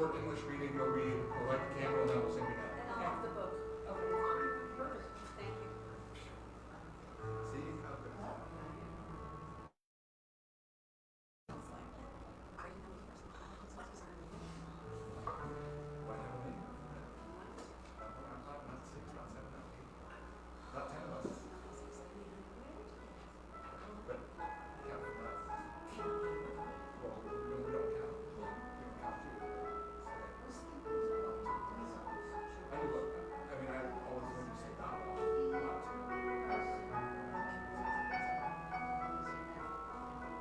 short English reading, we'll read, we'll light the candle, and then we'll sing together. And I'll have the book. Okay. Perfect. Thank you. See? How good is that? What happened? Not 6, not 7, not 8. Not 10 of us. But count from that. Well, we don't count. We don't count you. I do look. I mean, I always when you say not one, not two.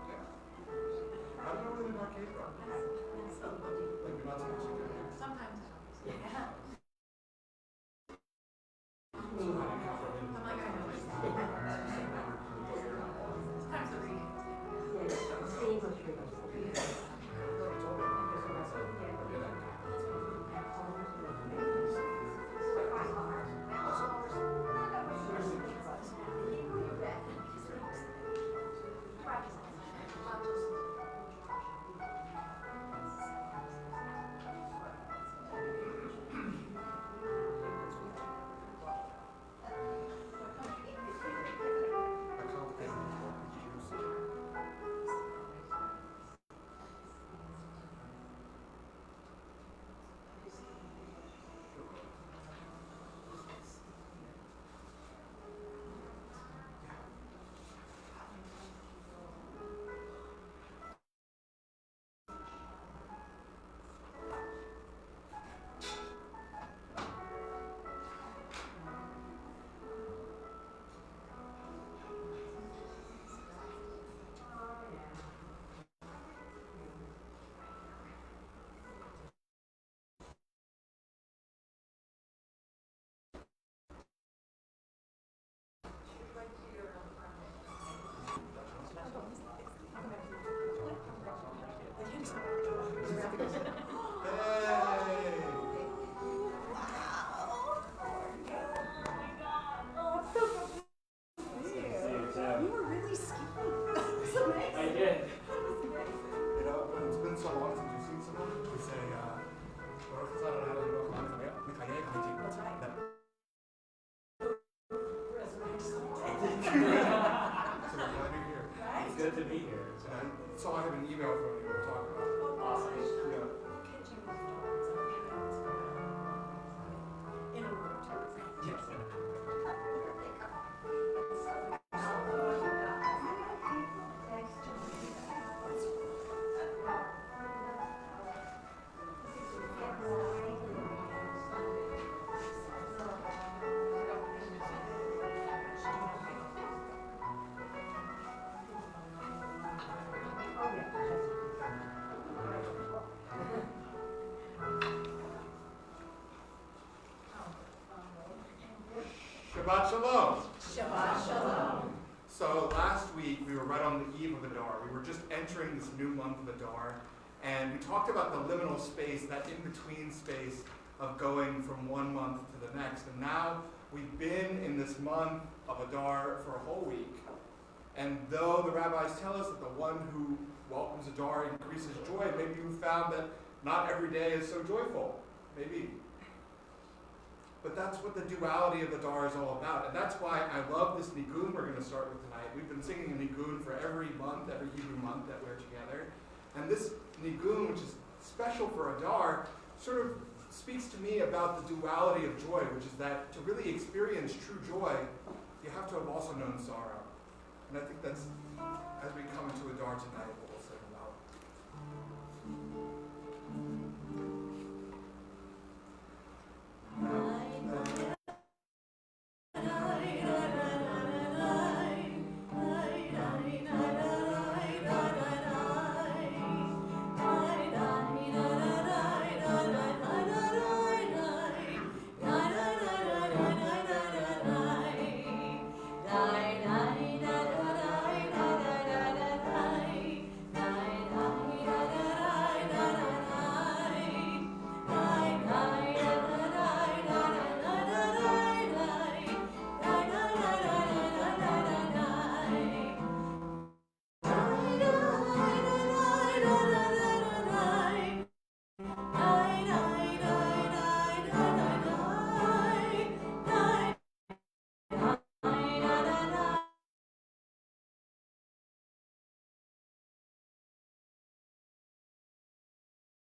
Yeah. How do you know where the arcade from? Like, you're not supposed to do it. Sometimes I don't. Yeah. So how do you count from in? I'm like, I know. Sometimes the reading. So I have an email from you to talk about. Awesome. Yeah. In a word. Yes. Shabbat Shalom. Shabbat Shalom. So last week we were right on the eve of Adar. We were just entering this new month of Adar, and we talked about the liminal space, that in-between space of going from one month to the next. And now we've been in this month of Adar for a whole week. And though the rabbis tell us that the one who welcomes Adar increases joy, maybe you found that not every day is so joyful. Maybe. But that's what the duality of Adar is all about. And that's why I love this nigun we're going to start with tonight. We've been singing a nigun for every month, every Hebrew month that we're together. And this nigun, which is special for Adar, sort of speaks to me about the duality of joy, which is that to really experience true joy, you have to have also known sorrow. And I think that's, as we come into Adar tonight, what we'll sing about.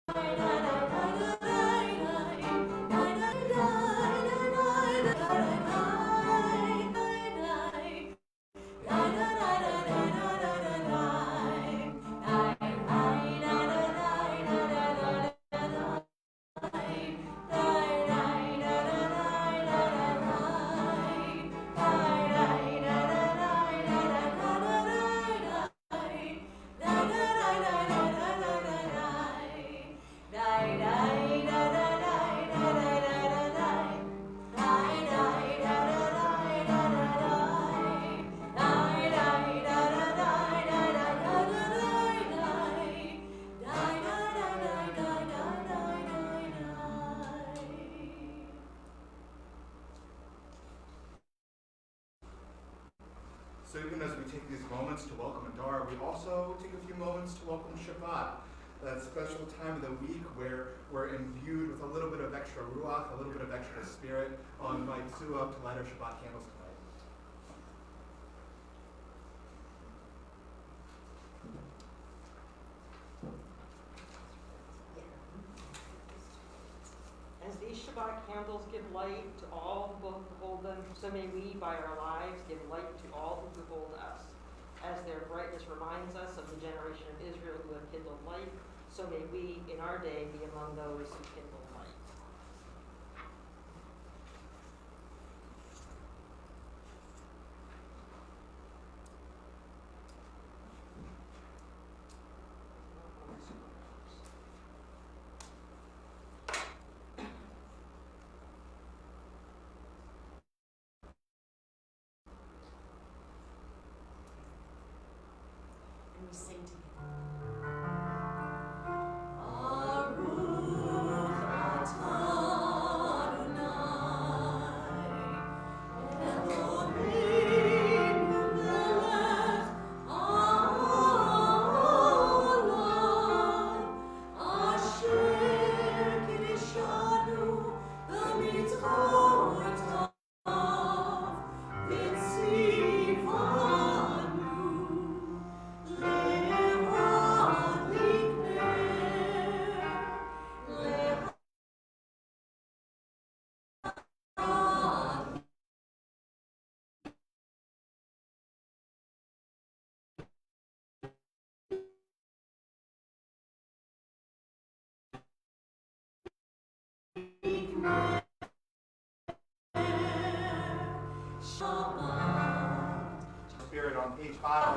So even as we take these moments to welcome Adar, we also take a few moments to welcome Shabbat, that special time of the week where we're imbued with a little bit of extra ruach, a little bit of extra spirit. I'll invite Sue up to light our Shabbat candles tonight. As these Shabbat candles give light to all who behold them, so may we, by our lives, give light to all who behold us. As their brightness reminds us of the generation of Israel who have kindled light, so may we, in our day, be among those who kindle light. And we sing together. Spirit on page 5.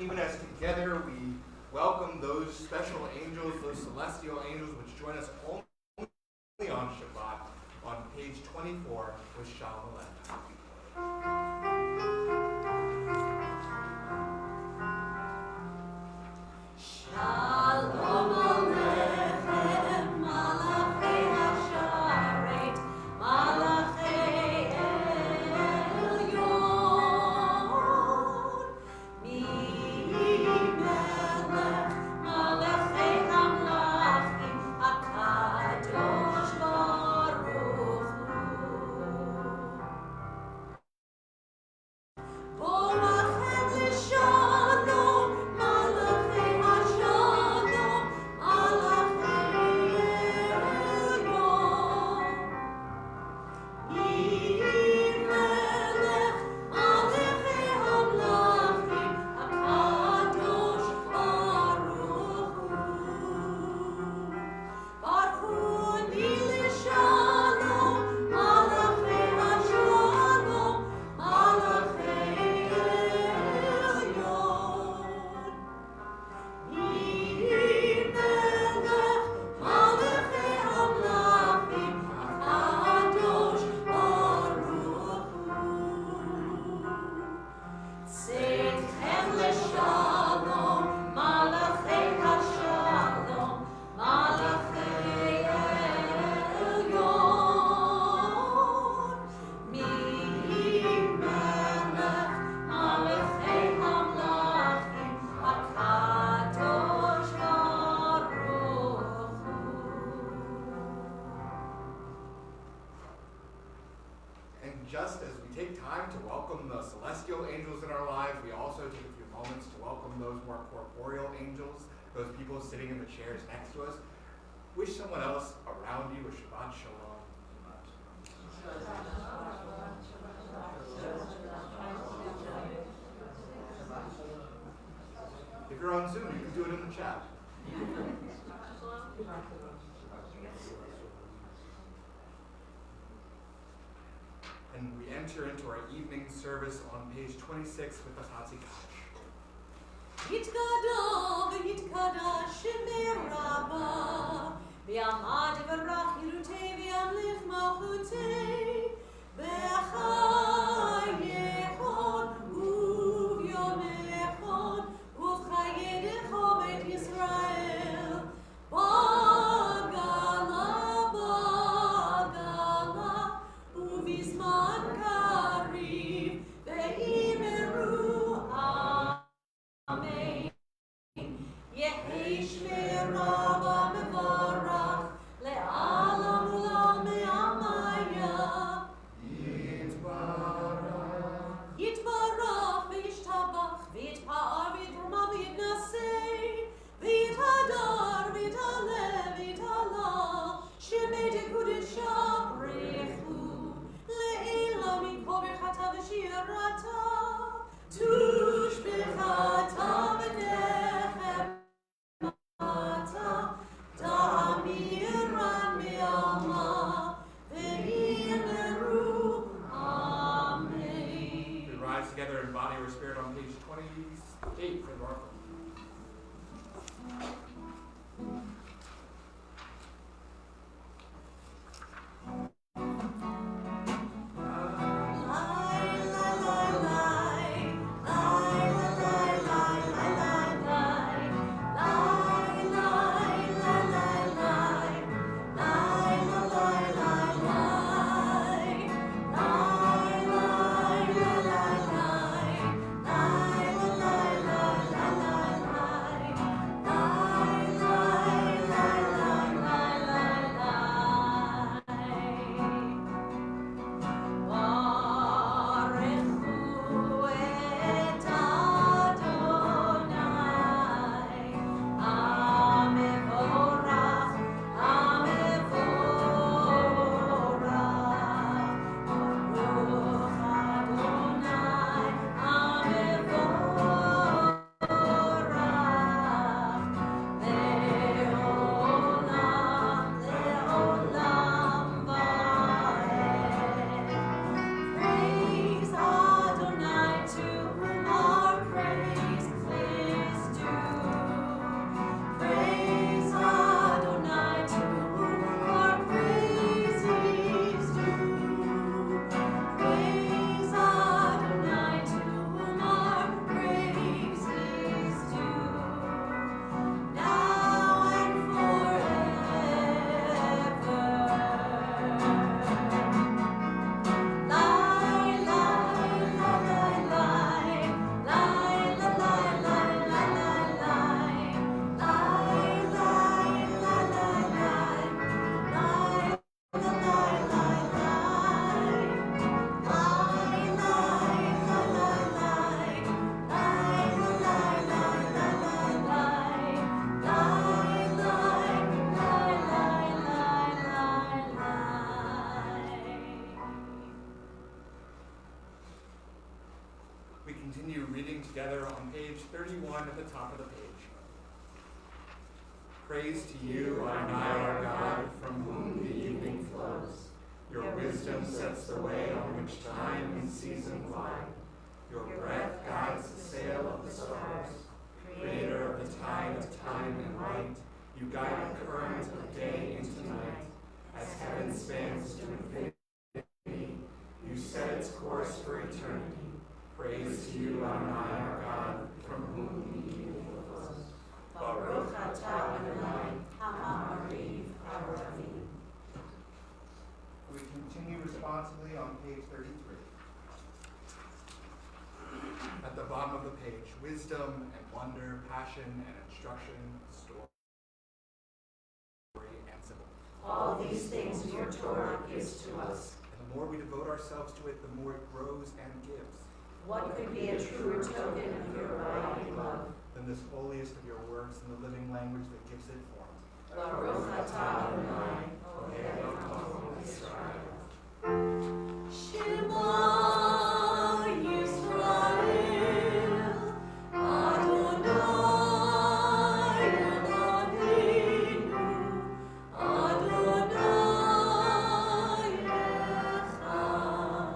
Even as together we welcome those special angels, those celestial angels which join us only on Shabbat, on page 24 with Shalom Aleichem. Shalom Aleichem. just as we take time to welcome the celestial angels in our lives, we also take a few moments to welcome those more corporeal angels, those people sitting in the chairs next to us. Wish someone else around you a Shabbat Shalom. If you're on Zoom, you can do it in the chat. And we enter into our evening service on page 26 with the Chatzikah. יתגדל ויתקדש שמי רבה, ויעמד יברך ירותי וימליך מלכותי, בחייכון וביומכון ובחייכו בית ישראל, בגלה בגלה ובזמן קריב ואמרו Amen. Yehi shmi rabba mevarach le'alam ulam me'amaya. Yitbarach v'yishtabach v'yitpa'ar v'yitroma v'yitnasei v'yithadar v'yitale v'yitala shemei dekudesha brechu le'ila mikol birchata v'shirata tush birchata v'nechemata ta'amiran me'alma ve'imeru Amen. We rise together in body or spirit on page 28 for the Oracle. We continue reading together on page 31 at the top of the page. Praise to you, Adonai our God, from whom the evening flows. Your wisdom sets the way on which time and season fly. Your breath guides the sail of the stars. Creator of the tide of time and light, you guide the current of day into night. As heaven spans to infinity, you set its course for eternity. Praise to you, Adonai our God, from whom the evening flows. Baruch atah Adonai, ha'amariv ha'ravim. We continue responsibly on page 33. At the bottom of the page, wisdom and wonder, passion and instruction, story and symbol. All these things your Torah gives to us. And the more we devote ourselves to it, the more it grows and gives. What could be a truer token of your abiding love? Than this holiest of your works and the living language that gives it form. Baruch atah Adonai, Elohei Avram Yisrael. Shema Yisrael, Adonai Eloheinu, Adonai Echad.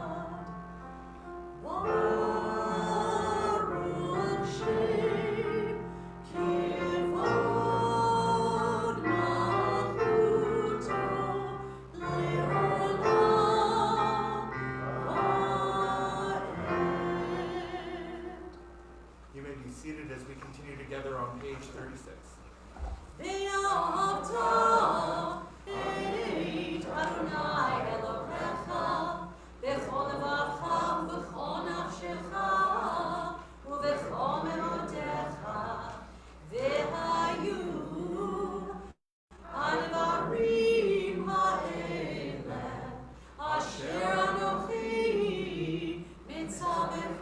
Baruch Shem Kivod Malchuto Leolam Vaed. You may be seated as we continue together on page 36. Ve'ahavta et Adonai Elohecha b'chol levacha u'b'chol nafshecha u'b'chol me'odecha ve'hayu הדברים האלה אשר אנוכי מצווך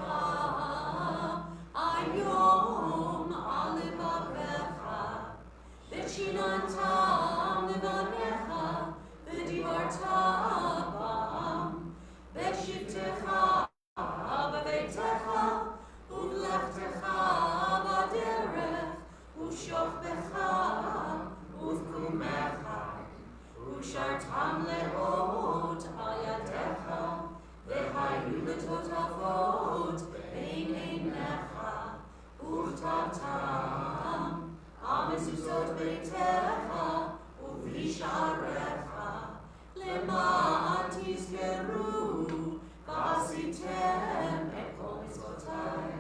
היום על לבבך ושיננתם לבניך ודיברת בם בשבתך בביתך ובלכתך בדרך ובשוכבך ובקומך ושרתם לאות על ידיך והיו לטוטפות בין עיניך וכתבתם על מזוזות ביתך ובשעריך למען תזכרו ועשיתם את כל מצוותיי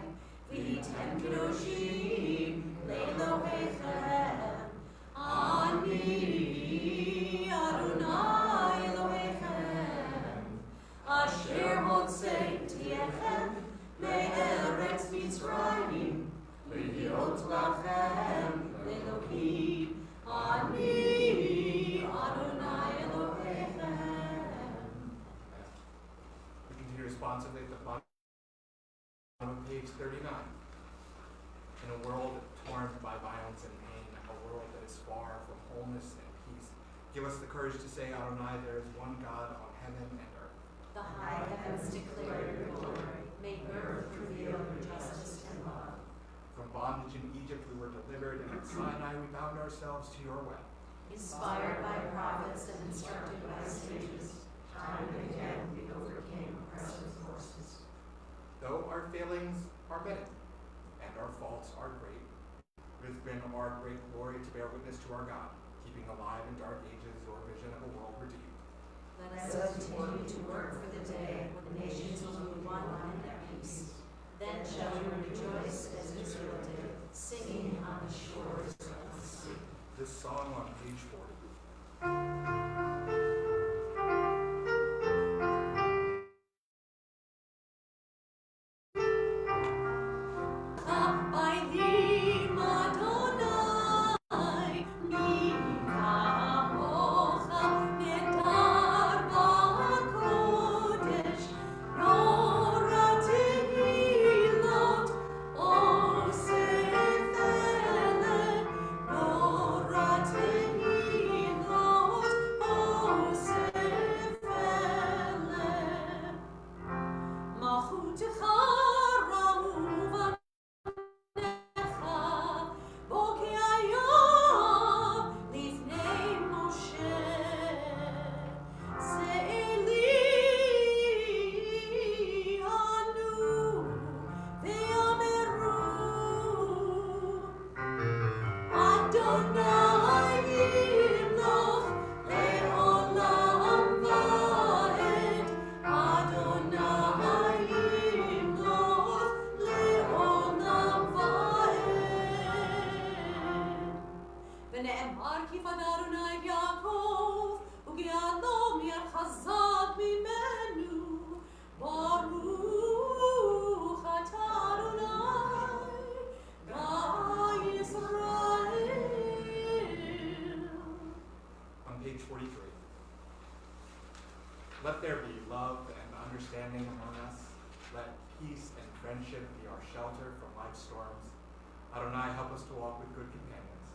והייתם קדושים לאלוהיכם אני אדוני אלוהיכם אשר הוצאתיכם מארץ מצרים להיות לכם לאלוהים אני אדוני אלוהיכם. We continue responsively at the bottom of page 39. In a world torn by violence and pain, a world that is far from wholeness and peace, give us the courage to say, Adonai, there is one God on heaven and earth. The high heavens declare your glory, may earth reveal your justice and love. From bondage in Egypt we were delivered, and at Sinai we bound ourselves to your way. Inspired by prophets and instructed by sages, time and again we overcame oppressive forces. Though our failings are many, and our faults are great, it has been our great glory to bear witness to our God, keeping alive in dark ages your vision of a world redeemed. Let us continue to work for the day when the nations will be one in their peace. Then shall we rejoice as Israel did, singing on the shores of the sea. This song on page 40. Let there be love and understanding among us. Let peace and friendship be our shelter from life's storms. Adonai, help us to walk with good companions,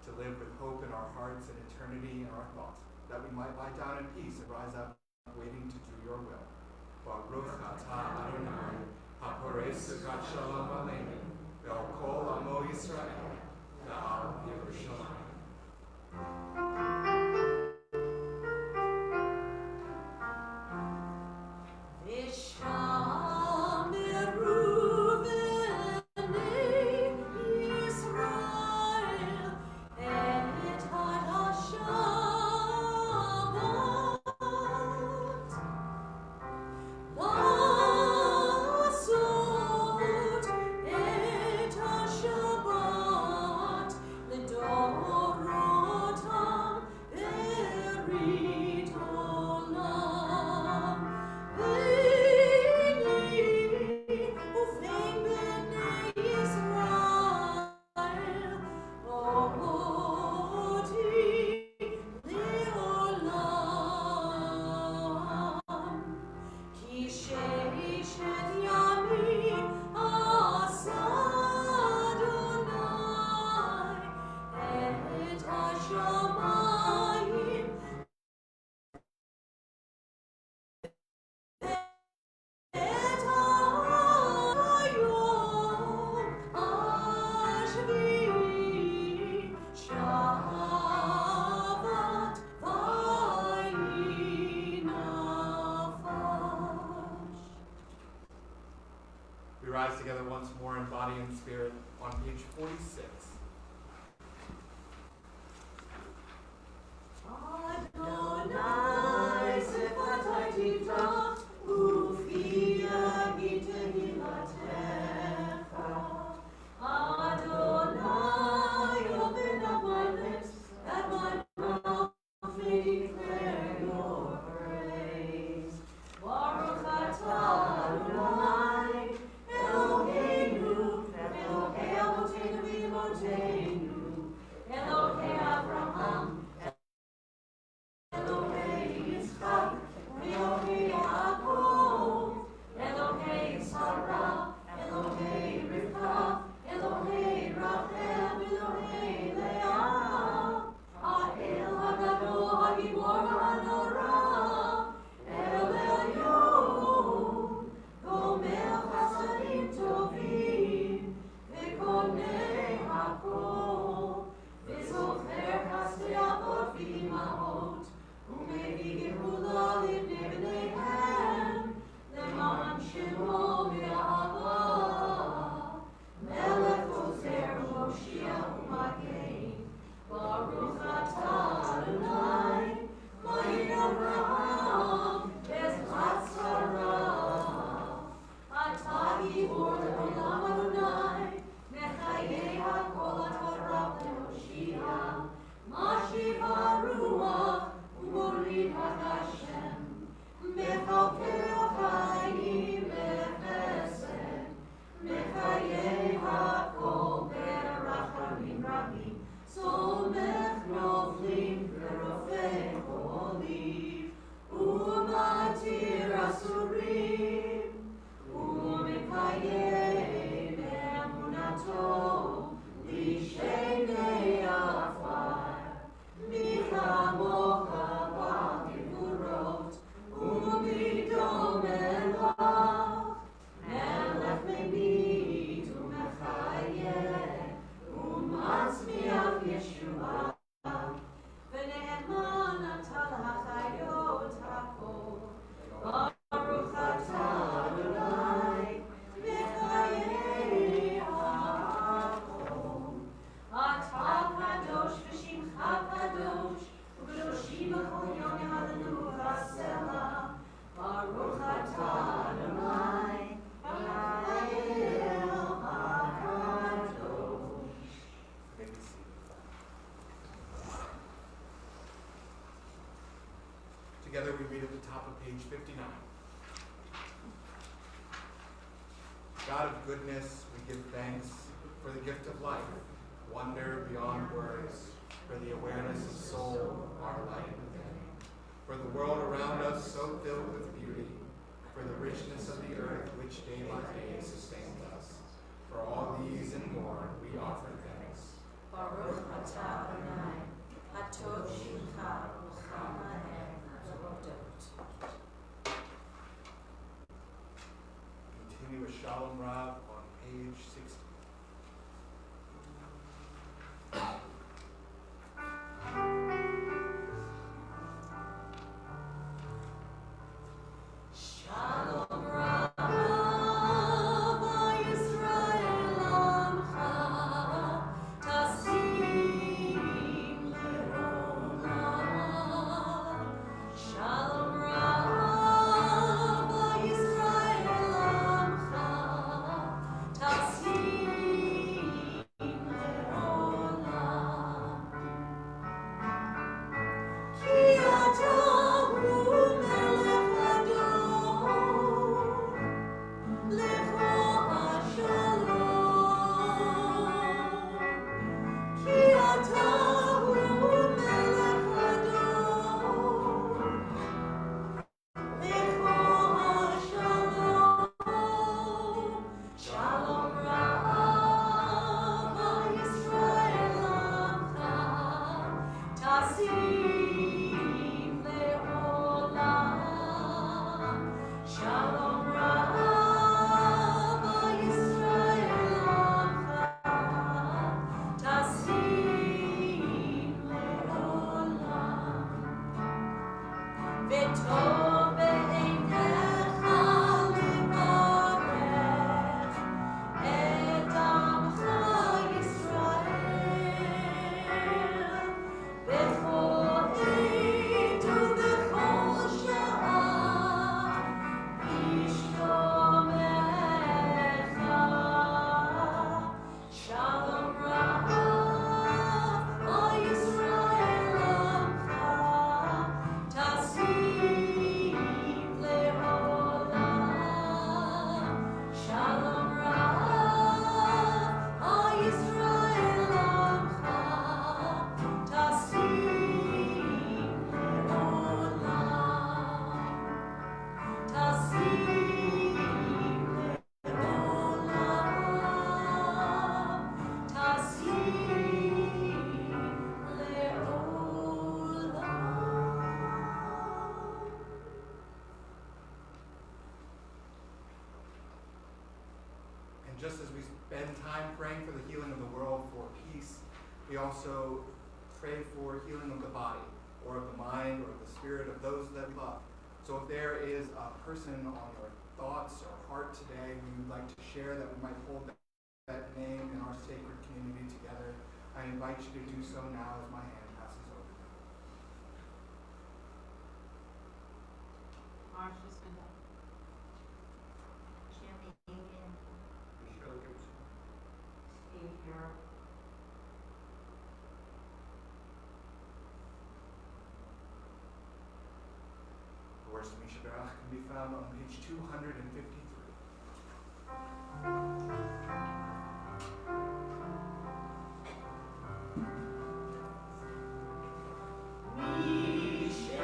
to live with hope in our hearts and eternity in our thoughts, that we might lie down in peace and rise up waiting to do your will. Baruch atah Adonai, haporei sukat shalom aleinu, ve'al kol amo Yisrael, ve'al Yerushalayim. We rise together once more in body and spirit on page 46. Adonai, Sefatai Tivta, Ufia Gita Hilatecha. Adonai, open up my lips, that my mouth may declare your praise. Baruch atah Adonai, Eloheinu, Elohei Avotenu v'Imotenu, Elohei Avraham, Elohei Yitzchak, Elohei Yaakov, Elohei Sarah, Elohei Rivka, Elohei Rachel, Elohei Leah, Ha'el Hagadol, Hagibor Hanora, El Elyon, Gomel Chasadim Tovim, V'konei Hakol, V'zocher Chasdei Avot v'Imahot, U'mevii Geulah libnei bneihem, Le'man Shemo v'Ahava, Melech Ozer Moshiach U'Magen, Baruch atah Adonai, Magen Avraham, Bezrat Sarah. Atah Gibor le'olam Adonai, Mechayei hakol atarab le'Moshiach, Mashiv haruach u'morid ha'Hashem, Mechalkei ha'chayim b'chesed, Mechayei hakol berachamim rabim, Somech noflim v'rofei choliv, U'matir asurim, U'mekayem emunato, Lishenei afar, Michamocha b'gevurot, U'midom elach, Melech memit u'mechayeh, U'matzmiach Yeshua, V'ne'eman ata l'chayot hakol, Baruch atah Adonai, Mechayei hakol. Atah kadosh v'shimcha kadosh, U'kadoshim b'chol yom ya'alenu v'selah, Baruch atah Adonai, Ha'el hakadosh. May be seated. Together we read at the top of page 59. God of goodness, we give thanks for the gift of life, wonder beyond words, for the awareness of soul, our light within, for the The world around us so filled with beauty, for the richness of the earth which day by day sustains us. For all these and more we offer thanks. Baruch atah Adonai, hatov shimcha u'chama e'odot. Continue with Shalom Rav on page 60. Shalom Rav, Yisrael Amcha, Tasim le'olam. Shalom Rav, Yisrael Amcha, Tasim le'olam. Ki atahu melech adon, lecho hashalom. Ki atahu melech adon, lecho hashalom. Shalom Rav, Yisrael Amcha, Tasim le'olam. Shalom Rav, Yisrael Amcha, Tasim le'olam. V'tov be'einecha levarech et amcha Yisrael, bechol עת ובכל שעה, בשלומך. Shalom Rav, Yisrael Amcha, Tasim le'olam. Shalom Rav, Yisrael Amcha, Tasim le'olam. Tasim le'olam. Tasim le'olam. And just as we spend time praying for the healing of the world, for peace, we also pray for healing of the body, or of the mind, or of the spirit of those that we love. So if there is a person on your thoughts or heart today who you'd like to share, that we might hold that name in our sacred community together, I invite you to do so now as my hand passes over them. Marshall Smith. Jimmy Egan, Steve Harrell, The words of Misha Berach can be found on page 253. Mishemerach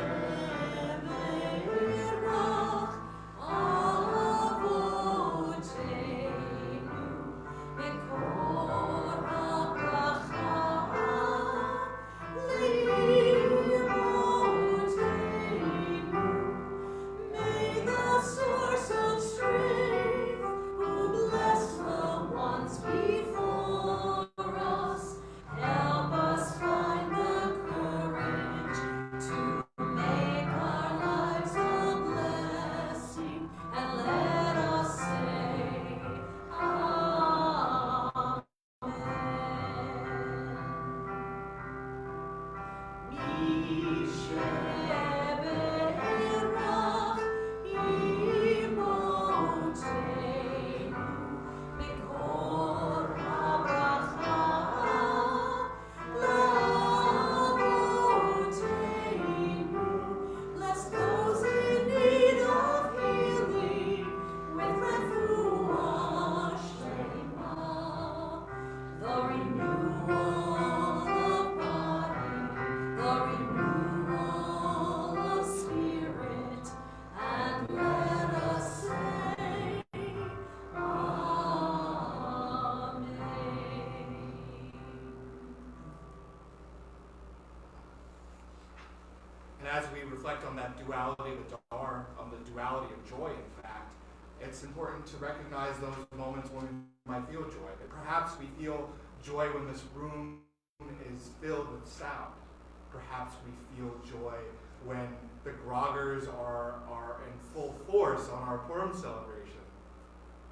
avotenu, Mekor habracha leimotenu. May the source of strength, who bless the And as we reflect on that duality of the dar, on the duality of joy, in fact, it's important to recognize those moments when we might feel joy. And perhaps we feel joy when this room is filled with sound. Perhaps we feel joy when the groggers are in full force on our Purim celebration.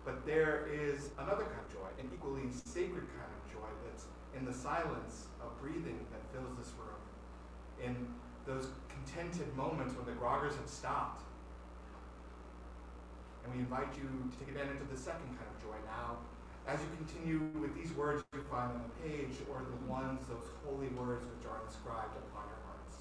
But there is another kind of joy, an equally sacred kind of joy that's in the silence of breathing that fills this room, in those contented moments when the groggers have stopped. And we invite you to take advantage of the second kind of joy now, as you continue with these words you find on the page, or the ones, those holy words which are inscribed upon your hearts.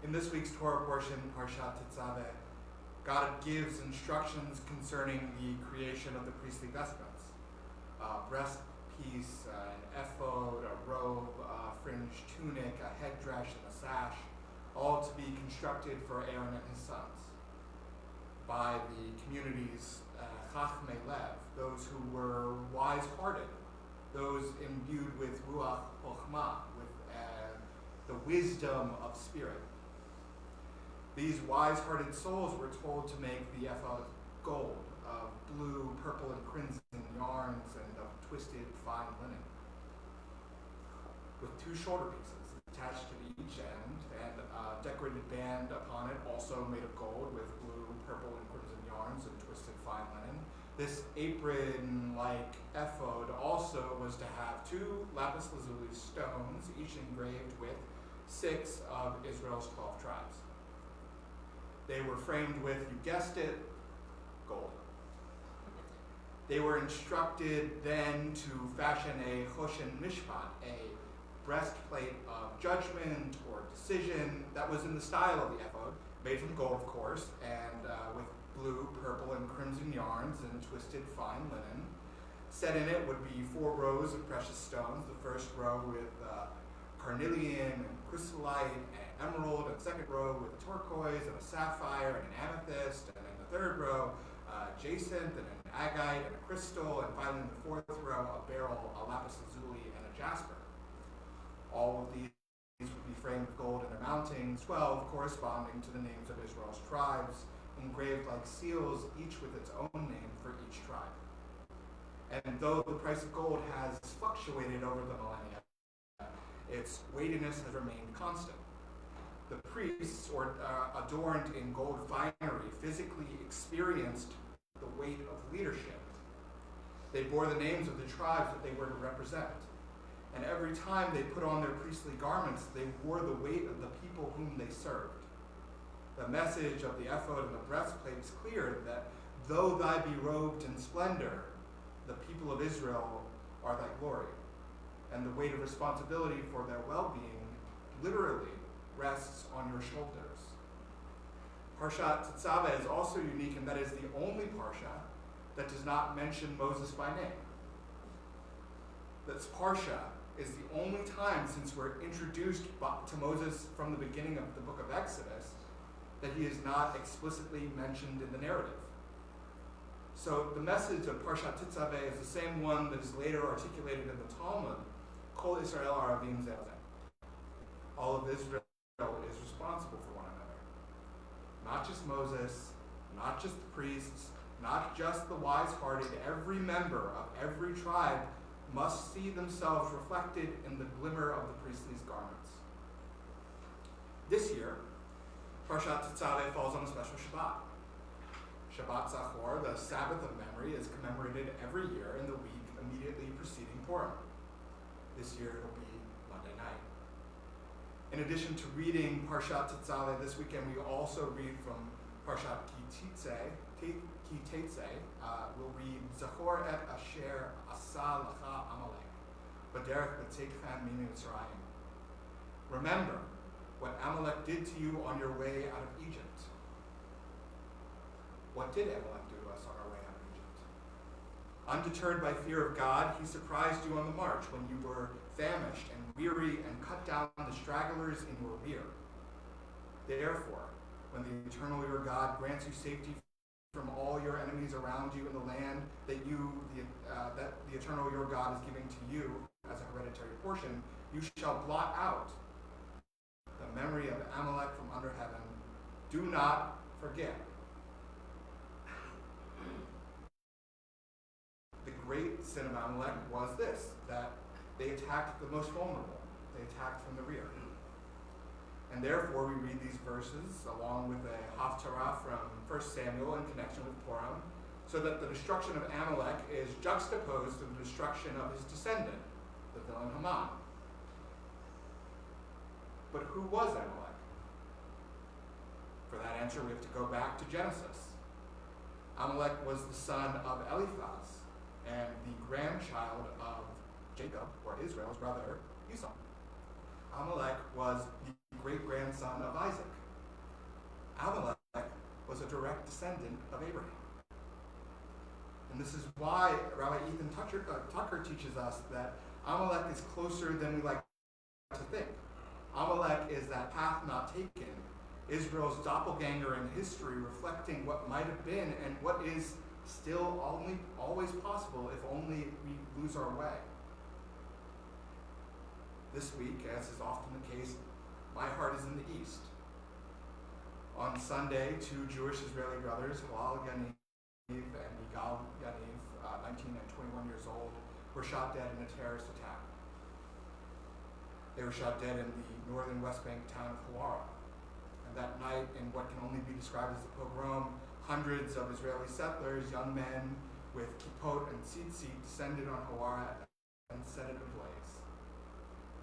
In this week's Torah portion, Parshat Tetzaveh, God gives instructions concerning the creation of the priestly vestments. Breastpiece, an ephod, a robe, a fringed tunic, a headdress, and a sash, all to be constructed for Aaron and his sons by the community's Chachmei Lev, those who were wise-hearted, those imbued with Ruach Chochmah, with the wisdom of spirit. These wise-hearted souls were told to make the ephod of gold, of blue, purple, and crimson yarns, and of twisted fine linen, with 2 shoulder pieces attached to each end, and a decorated band upon it, also made of gold, with blue, purple, and crimson yarns and twisted fine linen. This apron-like ephod also was to have 2 lapis lazuli stones, each engraved with 6 of Israel's 12 tribes. They were framed with, you guessed it, gold. They were instructed then to fashion a choshen mishpat, a breastplate of judgment or decision that was in the style of the ephod, made from gold, of course, and with blue, purple, and crimson yarns and twisted fine linen. Set in it would be 4 rows of precious stones. The first row with carnelian and chrysolite and emerald, and the second row with a turquoise and a sapphire and an amethyst, and in the third row, jacinth and an agate and a crystal, and finally in the 4th row, a beryl, a lapis lazuli, and a jasper. All of these would be framed with gold and their mountings, 12 corresponding to the names of Israel's tribes, engraved like seals, each with its own name for each tribe. And though the price of gold has fluctuated over the millennia, its weightiness has remained constant. The priests, adorned in gold finery, physically experienced the weight of leadership. They bore the names of the tribes that they were to represent. And every time they put on their priestly garments, they wore the weight of the people whom they served. The message of the ephod and the breastplate is clear that though thy be robed in splendor, the people of Israel are thy glory. And the weight of responsibility for their well-being literally rests on your shoulders. Parshat Tetzaveh is also unique in that it is the only parsha that does not mention Moses by name. This parsha is the only time since we're introduced to Moses from the beginning of the book of Exodus that he is not explicitly mentioned in the narrative. So the message of Parshat Tetzaveh is the same one that is later articulated in the Talmud, Kol Israel Aravim Zeh Zeh. All of Israel is responsible for one another. Not just Moses, not just the priests, not just the wise-hearted. Every member of every tribe must see themselves reflected in the glimmer of the priestly garments. This year, Parshat Tetzaveh falls on a special Shabbat. Shabbat Zachor, the Sabbath of memory, is commemorated every year in the week immediately preceding Purim. This year it'll be Monday night. In addition to reading Parshat Tetzaveh this weekend, we also read from Parshat Ki Tetzei. We'll read Zachor et Asher Asa Lacha Amalek, B'derech B'tzekchem Mitzrayim. Remember what Amalek did to you on your way out of Egypt. What did Amalek do to us on our way out of Egypt? Undeterred by fear of God, he surprised you on the march when you were famished and weary and cut down the stragglers in your rear. Therefore, when the eternal your God grants you safety from all your enemies around you in the land that the eternal your God is giving to you as a hereditary portion, you shall blot out the memory of Amalek from under heaven. Do not forget. The great sin of Amalek was this, that they attacked the most vulnerable. They attacked from the rear. And therefore we read these verses along with a haftarah from 1 Samuel in connection with Purim, so that the destruction of Amalek is juxtaposed to the destruction of his descendant, the villain Haman. But who was Amalek? For that answer we have to go back to Genesis. Amalek was the son of Eliphaz and the grandchild of Jacob, or Israel's brother, Esau. Amalek was the great-grandson of Isaac. Amalek was a direct descendant of Abraham. And this is why Rabbi Ethan Tucker teaches us that Amalek is closer than we like to think. Amalek is that path not taken, Israel's doppelganger in history, reflecting what might have been and what is still always possible if only we lose our way. This week, as is often the case, my heart is in the east. On Sunday, two Jewish-Israeli brothers, Halal Yaniv and Yigal Yaniv, 19 and 21 years old, were shot dead in a terrorist attack. They were shot dead in the northern West Bank town of Hawara. And that night, in what can only be described as a pogrom, hundreds of Israeli settlers, young men with kippot and tzitzit, descended on Hawara and set it ablaze.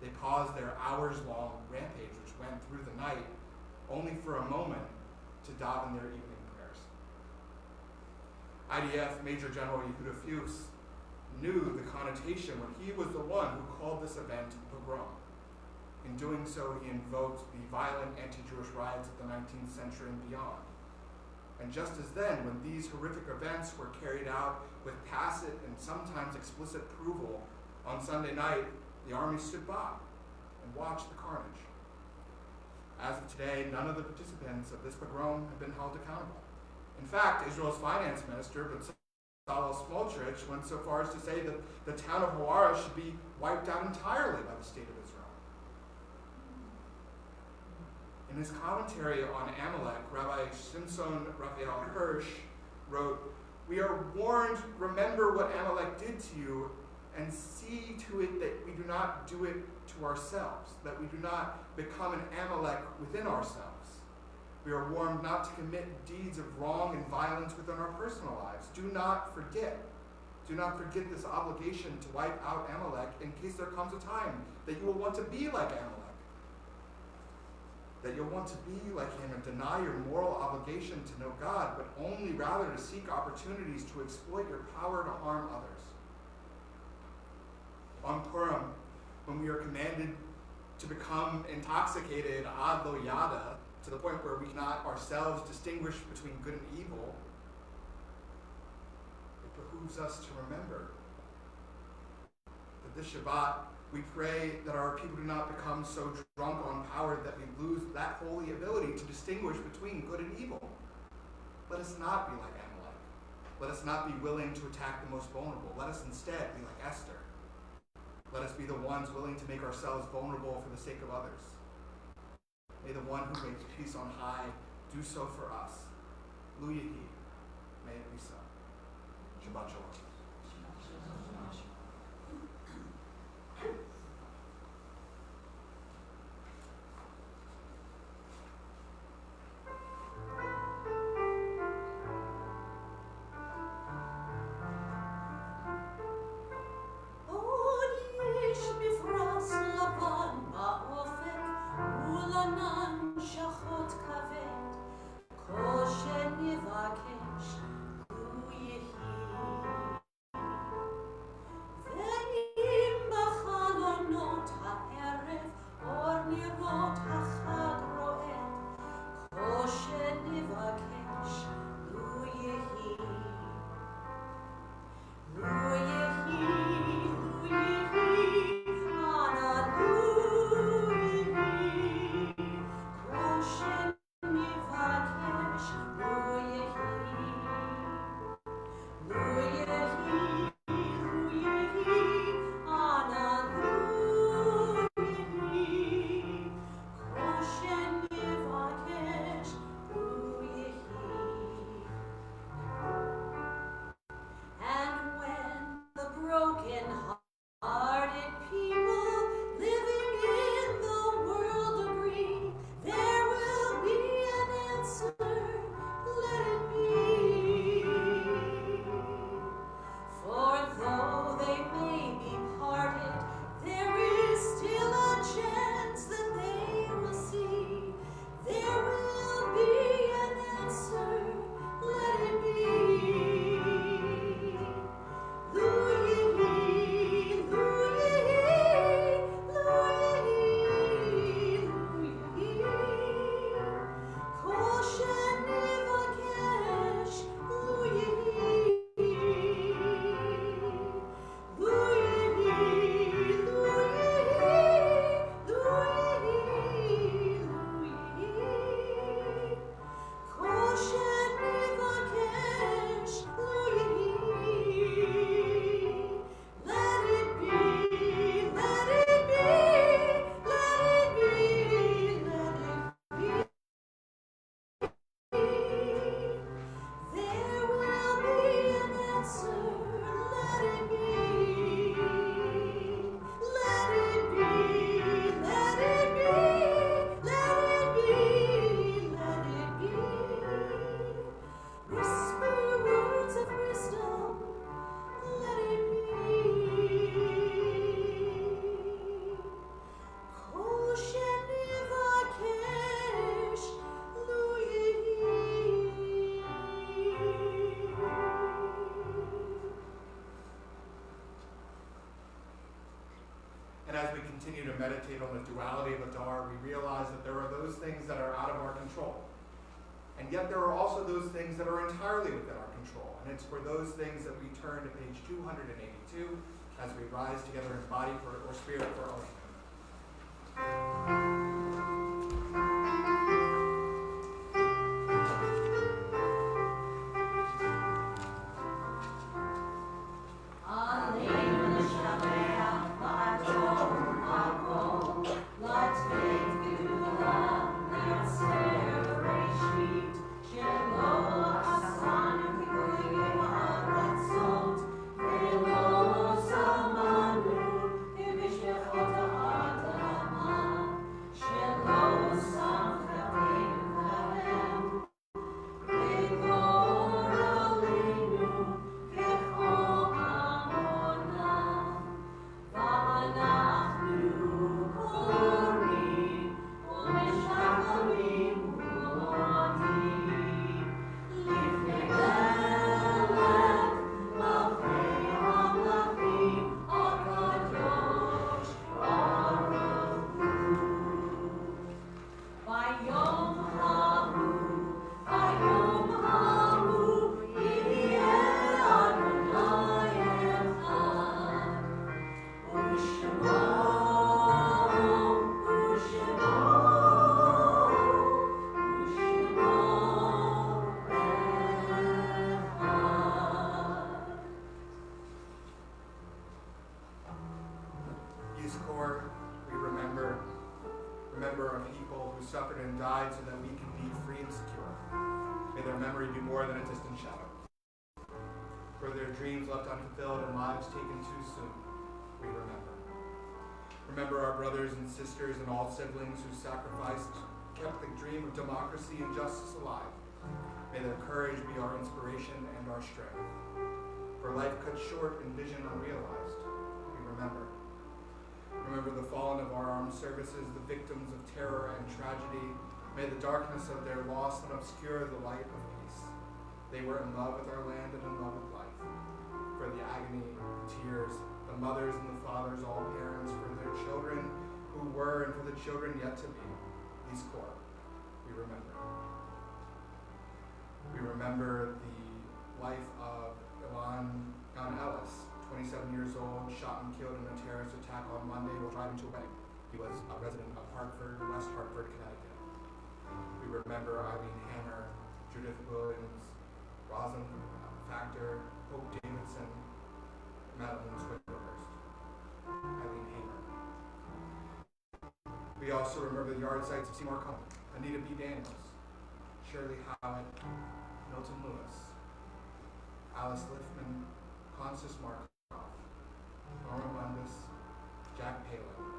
They paused their hours-long rampage, which went through the night, only for a moment to daven their evening prayers. IDF Major General Yehuda Fuchs knew the connotation when he was the one who called this event pogrom. In doing so, he invoked the violent anti-Jewish riots of the 19th century and beyond. And just as then, when these horrific events were carried out with tacit and sometimes explicit approval, on Sunday night, the army stood by and watched the carnage. As of today, none of the participants of this pogrom have been held accountable. In fact, Israel's finance minister, Bezalel Smotrich, went so far as to say that the town of Hawara should be wiped out entirely by the state of Israel. In his commentary on Amalek, Rabbi Shimson Raphael Hirsch wrote, "We are warned, remember what Amalek did to you, and see to it that we do not do it to ourselves, that we do not become an Amalek within ourselves. We are warned not to commit deeds of wrong and violence within our personal lives. Do not forget. Do not forget this obligation to wipe out Amalek in case there comes a time that you will want to be like Amalek. That you'll want to be like him and deny your moral obligation to know God, but only rather to seek opportunities to exploit your power to harm others." On Purim, when we are commanded to become intoxicated ad lo yada, to the point where we cannot ourselves distinguish between good and evil, it behooves us to remember that this Shabbat we pray that our people do not become so drunk on power that we lose that holy ability to distinguish between good and evil. Let us not be like Amalek. Let us not be willing to attack the most vulnerable. Let us instead be like Esther. Let us be the ones willing to make ourselves vulnerable for the sake of others. May the one who makes peace on high do so for us. Lu Yehi. May it be so. Shabbat Shalom. meditate on the duality of Adar, we realize that there are those things that are out of our control. And yet there are also those things that are entirely within our control. And it's for those things that we turn to page 282 as we rise together in body or spirit for our remember our people who suffered and died so that we can be free and secure. May their memory be more than a distant shadow. For their dreams left unfulfilled and lives taken too soon, we remember. Remember our brothers and sisters and all siblings who sacrificed, kept the dream of democracy and justice alive. May their courage be our inspiration and our strength. For life cut short and vision unrealized, we remember. Remember the fallen of our armed services, the victims of terror and tragedy. May the darkness of their loss not obscure the light of peace. They were in love with our land and in love with life. For the agony, the tears, the mothers and the fathers, all parents, for their children who were and for the children yet to be, these corps, we remember. We remember the life of Ilan Ellis, 27 years old, shot and killed in a terrorist attack on Monday while driving to a wedding. He was a resident of Hartford, West Hartford, Connecticut. We remember Eileen Hammer, Judith Williams, Rosin Factor, Hope Davidson, Madeline Swindlehurst, Eileen Hammer. We also remember the yard sites of Seymour Cohen, Anita B. Daniels, Shirley Howitt, Milton Lewis, Alice Liffman, Constance Markoff, Norma Mundus, Jack Palin,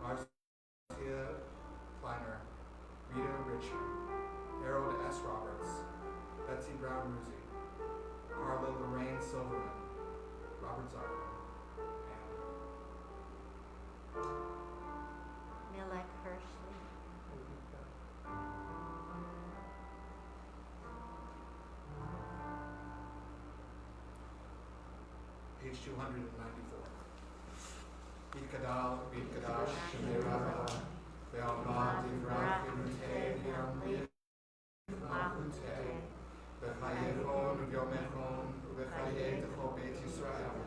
Marcia Kleiner, Rita Richard, Harold S. Roberts, Betsy Brown Ruzi, Carla Lorraine Silverman, Robert Zarkin, and Milek Hershey. page 294. Bid Kadal, Bid Kadash, Shemir Rabba, Be'alma, Divrach, Imute, Yamli, Malchute, Bechayechon, Yomechon, Bechayet, Chobet Yisrael,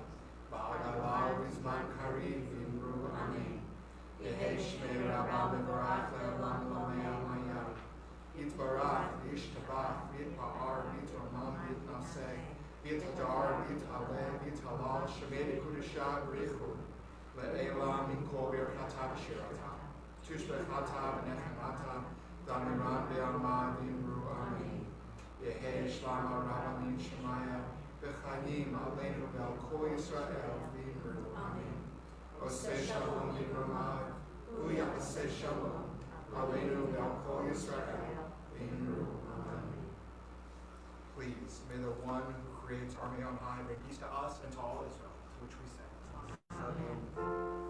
Ba'adallah, Rizman Karim, Vimru, Amen. Yehe Shemir Rabba, Bebarach, Le'olam, Lomea, Maya, Yitbarach, Yishtabach, Yitpa'ar, Yitomam, Yitnaseh, Bit Hadar, Bit Ale, Bit Halal, Shemedi Kudusha, Brichu, Le'elam, Min Kol Birchata, Shirata, Tushbechata, Nechamata, Damiran, Be'alma, Vimru, Amen. Yehe Shlama, Rabbamin, Shemaya, Bechayim, Aleinu, Be'al Kol Yisrael, Vimru, Amen. Oseh Shalom, Yivramah, Uya Oseh Shalom, Aleinu, Be'al Kol Yisrael, Vimru, Amen. Please, may the one who creates army on high bring peace to us and to all Israel, to which we say, Amen.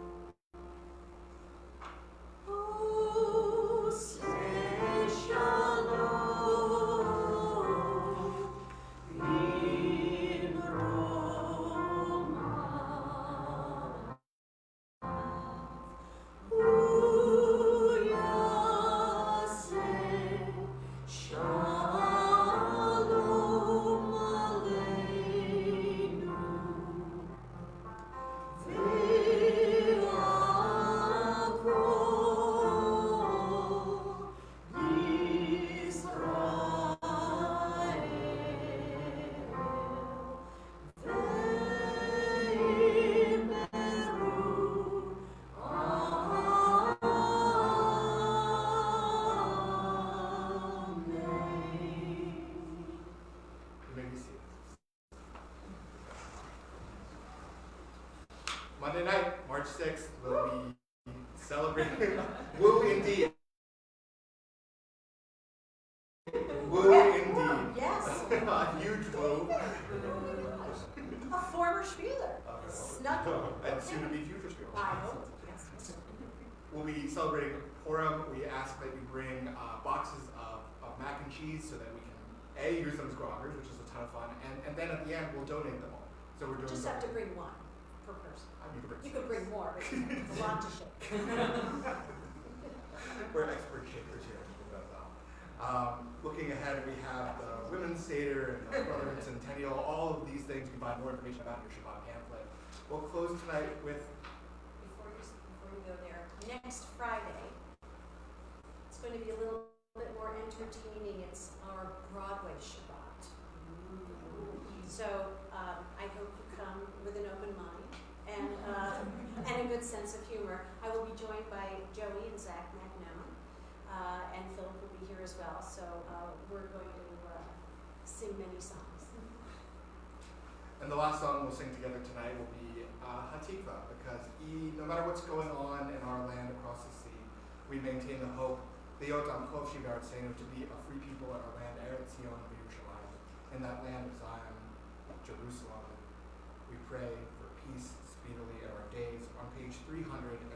Monday night, March 6th, we'll be celebrating. Woo indeed. Woo indeed. Yes. A huge woo. A former Spieler. Snuck in. And soon to be future Spiel. I hope. Yes. We'll be celebrating Purim. We ask that you bring boxes of mac and cheese so that we can use them as groggers, which is a ton of fun, and then at the end we'll donate them all. So we're doing. Just have to bring one per person. You six. could bring more, but it's a lot to shake. We're expert shakers here. Looking ahead, we have the Women's Seder and the Brotherhood Centennial. All of these things you can find more information about in your Shabbat pamphlet. We'll close tonight with. Before you go there, next Friday, it's going to be a little bit more entertaining. It's our Broadway Shabbat. So I hope you come with an open mind and a good sense of humor. I will be joined by Joey and Zach McNone, and Philip will be here as well. So we're going to sing many songs. And the last song we'll sing together tonight will be Hatikva, because no matter what's going on in our land across the sea, we maintain the hope, Liot Am Chofshi B'Artzeinu, to be a free people in our land, Eretz Zion V'Yerushalayim, in that land of Zion, Jerusalem. We pray for peace speedily in our days, on page 374.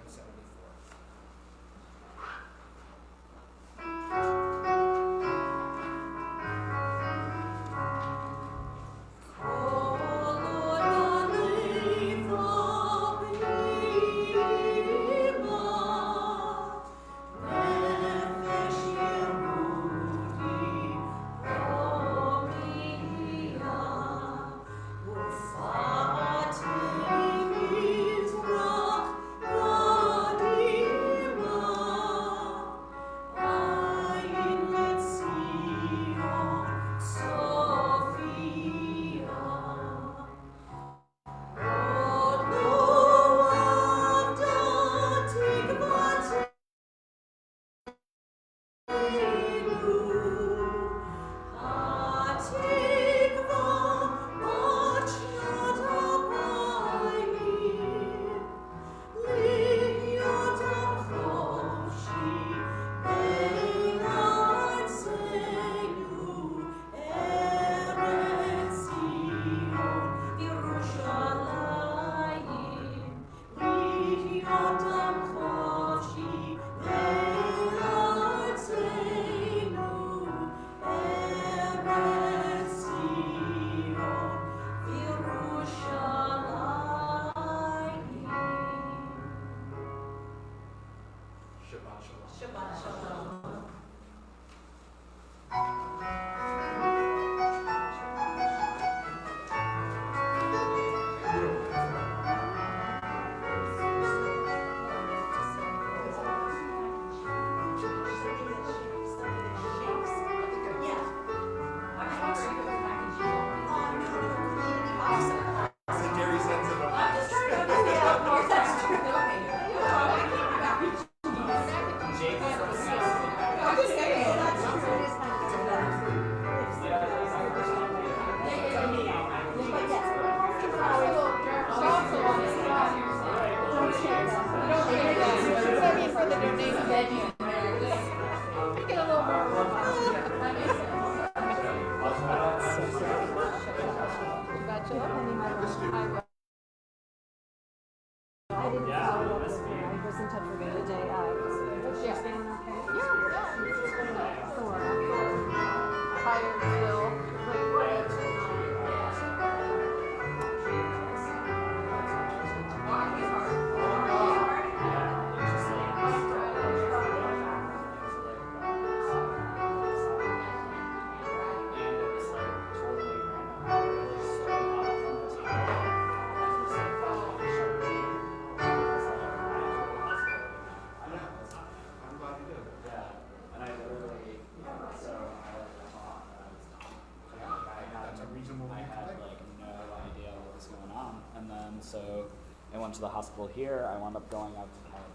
So I went to the hospital here. I wound up going out to California.